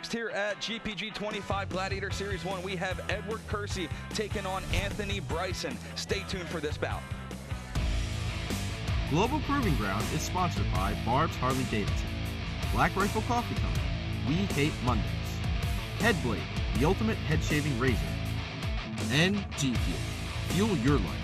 Next here at GPG 25 Gladiator Series 1, we have Edward Cursi taking on Anthony Bryson. Stay tuned for this bout. Global Proving Ground is sponsored by Barb's Harley Davidson, Black Rifle Coffee Company, We Hate Mondays, Headblade, the ultimate head shaving razor, and G Fuel, fuel your life.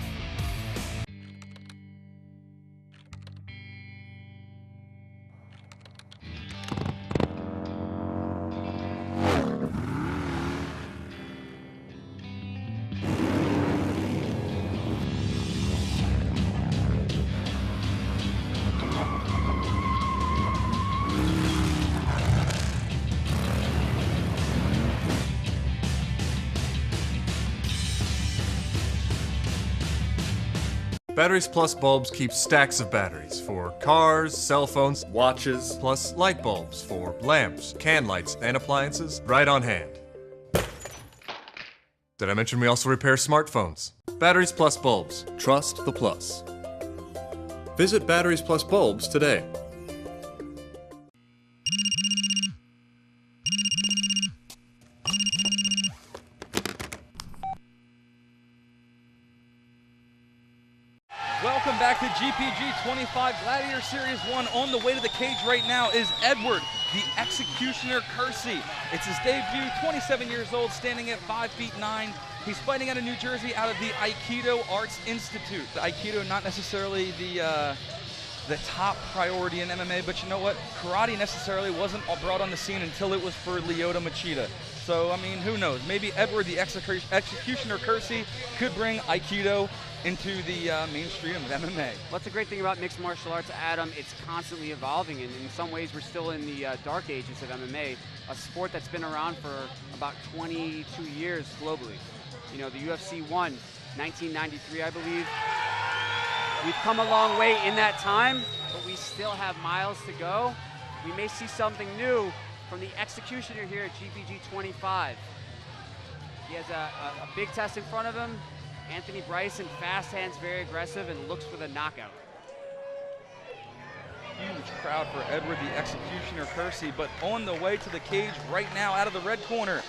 Batteries Plus bulbs keep stacks of batteries for cars, cell phones, watches, plus light bulbs for lamps, can lights, and appliances right on hand. Did I mention we also repair smartphones? Batteries Plus bulbs. Trust the plus. Visit Batteries Plus bulbs today. Welcome back to GPG 25 Gladiator Series 1. On the way to the cage right now is Edward, the Executioner Cursi. It's his debut, 27 years old, standing at 5'9". He's fighting out of New Jersey out of the Aikido Arts Institute. The Aikido, not necessarily the top priority in MMA, but you know what? Karate necessarily wasn't brought on the scene until it was for Lyoto Machida. So, I mean, who knows? Maybe Edward, the Executioner Cursi, could bring Aikido into the mainstream of MMA. What's the great thing about mixed martial arts, Adam? It's constantly evolving, and in some ways we're still in the dark ages of MMA, a sport that's been around for about 22 years globally. You know, the UFC won 1993, I believe. We've come a long way in that time, but we still have miles to go. We may see something new from the Executioner here at GPG 25. He has a big test in front of him. Anthony Bryson, fast hands, very aggressive, and looks for the knockout. Huge crowd for Edward, the Executioner Cursi, but on the way to the cage right now, out of the red corner,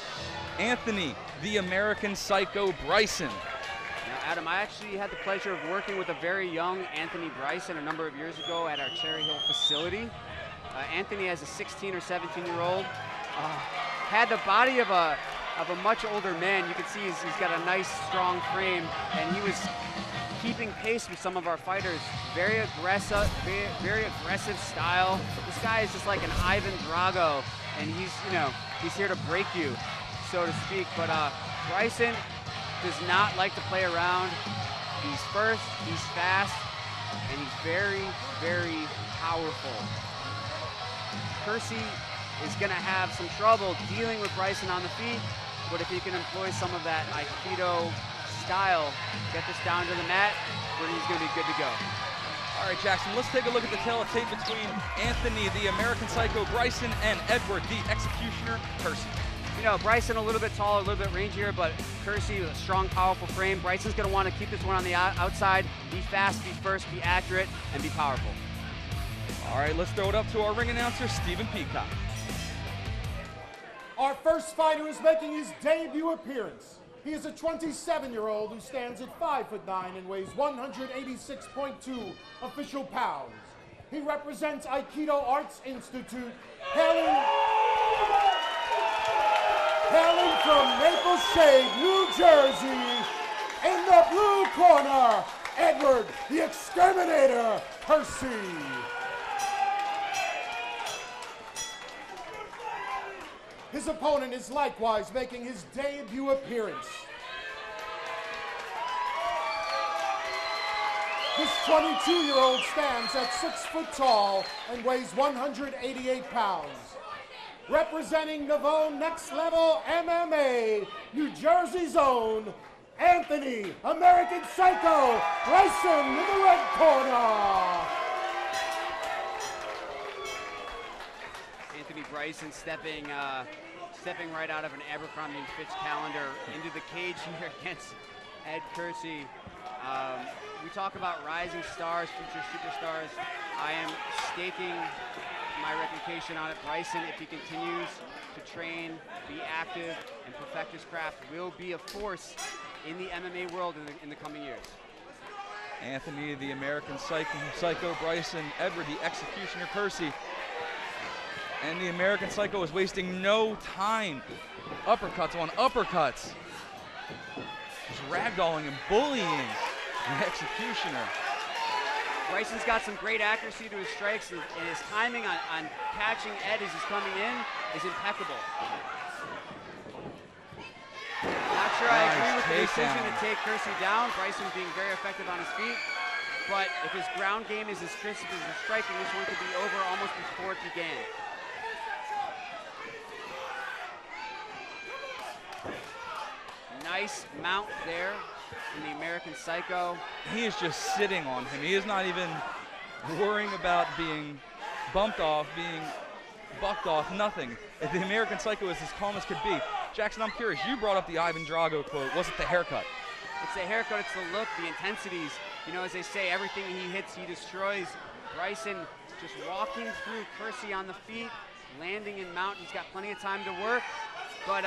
Anthony, the American Psycho Bryson. Now, Adam, I actually had the pleasure of working with a very young Anthony Bryson a number of years ago at our Cherry Hill facility. Anthony, as a 16 or 17-year-old, had the body of a much older man. You can see he's got a nice, strong frame, and he was keeping pace with some of our fighters. Very aggressive, very aggressive style. This guy is just like an Ivan Drago, and he's here to break you, so to speak. But Bryson does not like to play around. He's first, he's fast, and he's very, very powerful. Cursi is going to have some trouble dealing with Bryson on the feet, but if he can employ some of that Aikido style, get this down to the mat, then he's going to be good to go. All right, Jackson, let's take a look at the tale of tape between Anthony, the American Psycho Bryson, and Edward, the Executioner Cursi. You know, Bryson a little bit taller, a little bit rangier, but Cursi with a strong, powerful frame. Bryson's going to want to keep this one on the outside, be fast, be first, be accurate, and be powerful. All right, let's throw it up to our ring announcer, Stephen Peacock. Our first fighter is making his debut appearance. He is a 27-year-old who stands at 5'9" and weighs 186.2 official pounds. He represents Aikido Arts Institute, hailing from Maple Shade, New Jersey. In the blue corner, Edward, the Exterminator Cursi. His opponent is likewise making his debut appearance. This 22-year-old stands at 6 foot tall and weighs 188 pounds. Representing Navone Next Level MMA, New Jersey's own Anthony, American Psycho, Bryson in the red corner. Anthony Bryson stepping right out of an Abercrombie & Fitch calendar into the cage here against Ed Cursi. We talk about rising stars, future superstars. I am staking my reputation on it. Bryson, if he continues to train, be active, and perfect his craft, will be a force in the MMA world in the coming years. Anthony, the American Psycho, Bryson, Edward, the Executioner, Cursi. And the American Psycho is wasting no time. Uppercuts on uppercuts. Just ragdolling and bullying the Executioner. Bryson's got some great accuracy to his strikes, and his timing on catching Ed as he's coming in is impeccable. Not sure I agree with the decision to take Cursi down. Bryson being very effective on his feet, but if his ground game is as crisp as his striking, this one could be over almost before it began. Nice mount there from the American Psycho. He is just sitting on him. He is not even worrying about being bumped off, being bucked off, nothing. The American Psycho is as calm as could be. Jackson, I'm curious, you brought up the Ivan Drago quote. Was it the haircut? It's the haircut, it's the look, the intensities. You know, as they say, everything he hits, he destroys. Bryson just walking through Cursi on the feet, landing in mount. He's got plenty of time to work. But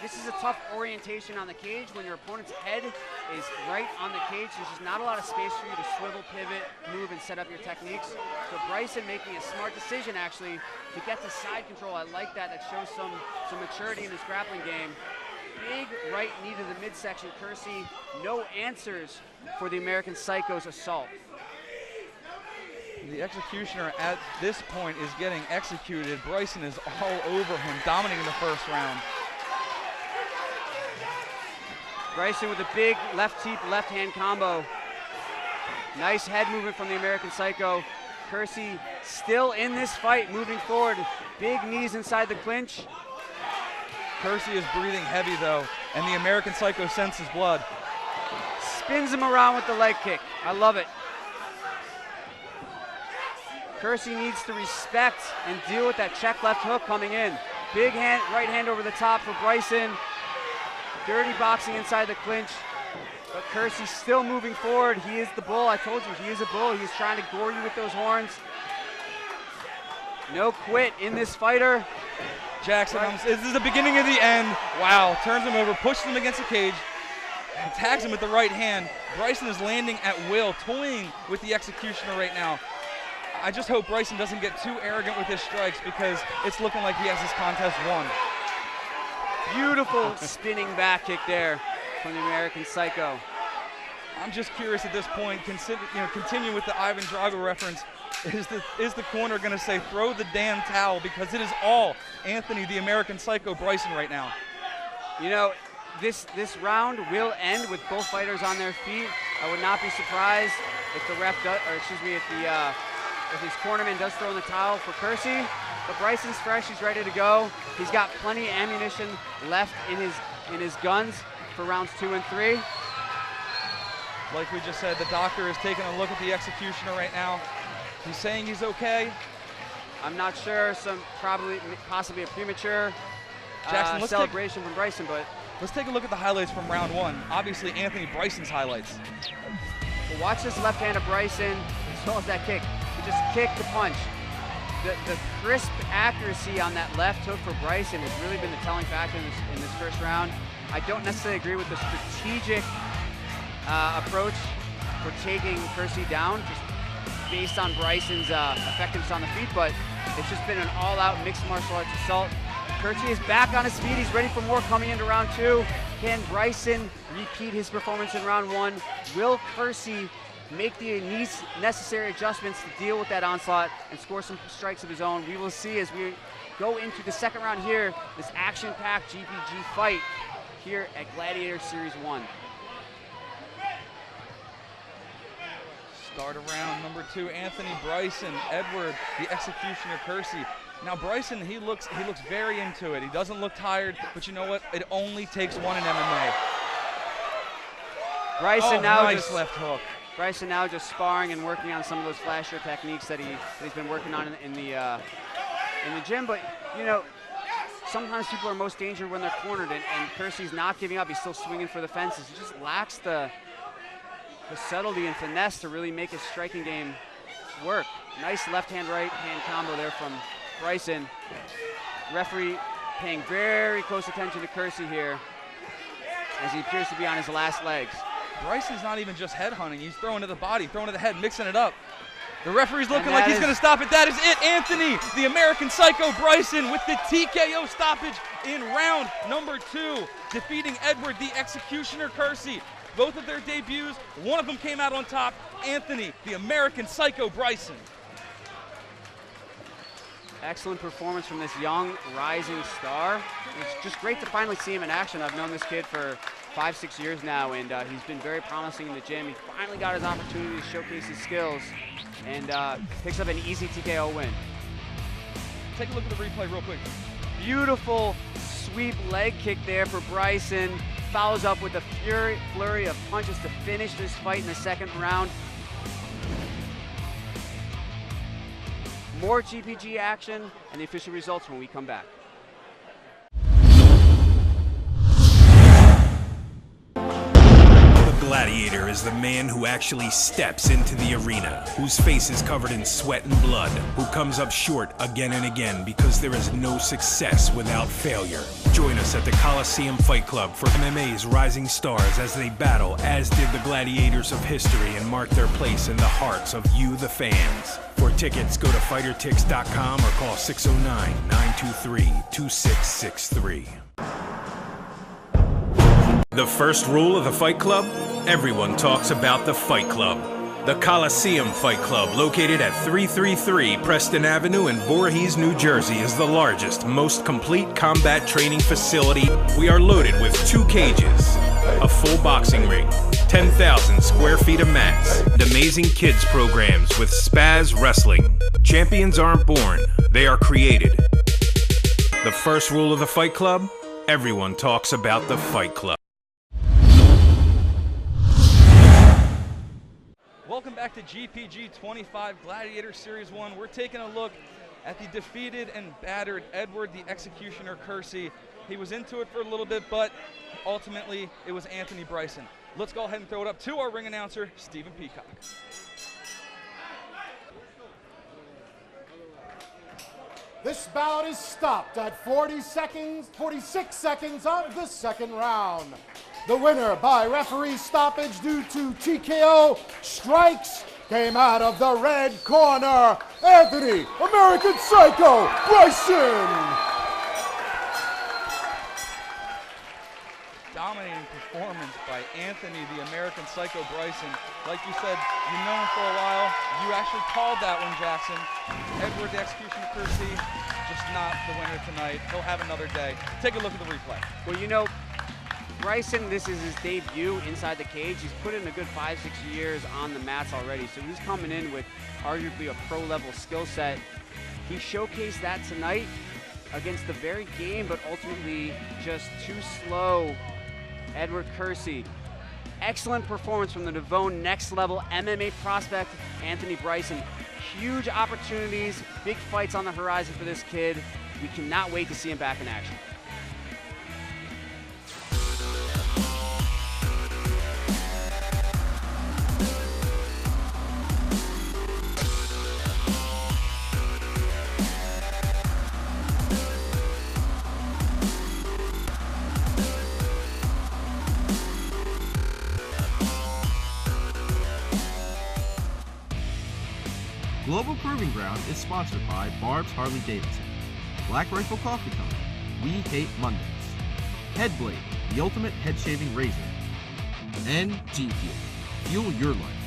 this is a tough orientation on the cage when your opponent's head is right on the cage. There's just not a lot of space for you to swivel, pivot, move, and set up your techniques. So Bryson making a smart decision, actually, to get to side control. I like that. That shows some maturity in his grappling game. Big right knee to the midsection. Cursi, no answers for the American Psycho's assault. The Executioner at this point is getting executed. Bryson is all over him, dominating the first round. Bryson with a big left teep, left hand combo. Nice head movement from the American Psycho. Cursi still in this fight, moving forward. Big knees inside the clinch. Cursi is breathing heavy though, and the American Psycho senses blood. Spins him around with the leg kick. I love it. Cursi needs to respect and deal with that check left hook coming in. Big hand, right hand over the top for Bryson. Dirty boxing inside the clinch. But Cursi still moving forward. He is the bull. I told you, he is a bull. He's trying to gore you with those horns. No quit in this fighter. Jackson, this is the beginning of the end. Wow, turns him over, pushes him against the cage, and tags him with the right hand. Bryson is landing at will, toying with the Executioner right now. I just hope Bryson doesn't get too arrogant with his strikes because it's looking like he has this contest won. Beautiful spinning back kick there from the American Psycho. I'm just curious at this point, continue with the Ivan Drago reference. Is the corner going to say throw the damn towel, because it is all Anthony the American Psycho Bryson right now. You know, this round will end with both fighters on their feet. I would not be surprised if the ref does, or excuse me, if his cornerman does throw in the towel for Cursi. But Bryson's fresh, he's ready to go. He's got plenty of ammunition left in his guns for rounds 2 and 3. Like we just said, the doctor is taking a look at the Executioner right now. He's saying he's okay. I'm not sure, possibly a premature celebration from Bryson, but let's take a look at the highlights from round 1. Obviously, Anthony Bryson's highlights. Well, watch this left hand of Bryson, as well as that kick. He just kicked the punch. The crisp accuracy on that left hook for Bryson has really been the telling factor in this first round. I don't necessarily agree with the strategic approach for taking Cursi down, just based on Bryson's effectiveness on the feet, but it's just been an all-out mixed martial arts assault. Cursi is back on his feet. He's ready for more coming into round 2. Can Bryson repeat his performance in round 1? Will Cursi make the necessary adjustments to deal with that onslaught and score some strikes of his own? We will see as we go into the second round here, this action-packed GPG fight here at Gladiator Series 1. Start of round number 2, Anthony Bryson, Edward, the Executioner Cursi. Now Bryson, he looks very into it. He doesn't look tired, but you know what? It only takes one in MMA. Bryson now nice left hook. Bryson now just sparring and working on some of those flashier techniques that he's been working on in the gym. But you know, sometimes people are most dangerous when they're cornered, and Cursi's not giving up. He's still swinging for the fences. He just lacks the the subtlety and finesse to really make his striking game work. Nice left-hand, right-hand combo there from Bryson. Referee paying very close attention to Cursi here as he appears to be on his last legs. Bryson's not even just head hunting. He's throwing to the body, throwing to the head, mixing it up. The referee's looking like he's going to stop it. That is it. Anthony, the American Psycho Bryson, with the TKO stoppage in round number 2, defeating Edward, the Executioner Cursi. Both of their debuts, one of them came out on top. Anthony, the American Psycho Bryson. Excellent performance from this young, rising star. It's just great to finally see him in action. I've known this kid for 5-6 years now, and he's been very promising in the gym. He finally got his opportunity to showcase his skills and picks up an easy TKO win. Take a look at the replay real quick. Beautiful sweep leg kick there for Bryson. Follows up with a flurry of punches to finish this fight in the second round. More GPG action and the official results when we come back. Gladiator is the man who actually steps into the arena, whose face is covered in sweat and blood, who comes up short again and again because there is no success without failure. Join us at the Coliseum Fight Club for MMA's rising stars as they battle, as did the gladiators of history, and mark their place in the hearts of you, the fans. For tickets, go to fightertix.com or call 609-923-2663. The first rule of the Fight Club? Everyone talks about the Fight Club. The Coliseum Fight Club, located at 333 Preston Avenue in Voorhees, New Jersey, is the largest, most complete combat training facility. We are loaded with 2 cages, a full boxing ring, 10,000 square feet of mats, and amazing kids programs with Spaz Wrestling. Champions aren't born, they are created. The first rule of the Fight Club? Everyone talks about the Fight Club. Welcome back to GPG 25 Gladiator Series 1. We're taking a look at the defeated and battered Edward, the Executioner Cursi. He was into it for a little bit, but ultimately it was Anthony Bryson. Let's go ahead and throw it up to our ring announcer, Stephen Peacock. This bout is stopped at 46 seconds of the second round. The winner by referee stoppage due to TKO strikes came out of the red corner, Anthony, American Psycho Bryson. Dominating performance by Anthony, the American Psycho Bryson. Like you said, you've known him for a while. You actually called that one, Jackson. Edward, the Executioner Cursi, just not the winner tonight. He'll have another day. Take a look at the replay. Well, you know, Bryson, this is his debut inside the cage. He's put in a good 5-6 years on the mats already, so he's coming in with arguably a pro-level skill set. He showcased that tonight against the very game, but ultimately just too slow Edward Cursi. Excellent performance from the Devon next level MMA prospect, Anthony Bryson. Huge opportunities, big fights on the horizon for this kid. We cannot wait to see him back in action. Global Proving Ground is sponsored by Barb's Harley Davidson, Black Rifle Coffee Company, We Hate Mondays, Headblade, the ultimate head shaving razor, and GPG, fuel your life.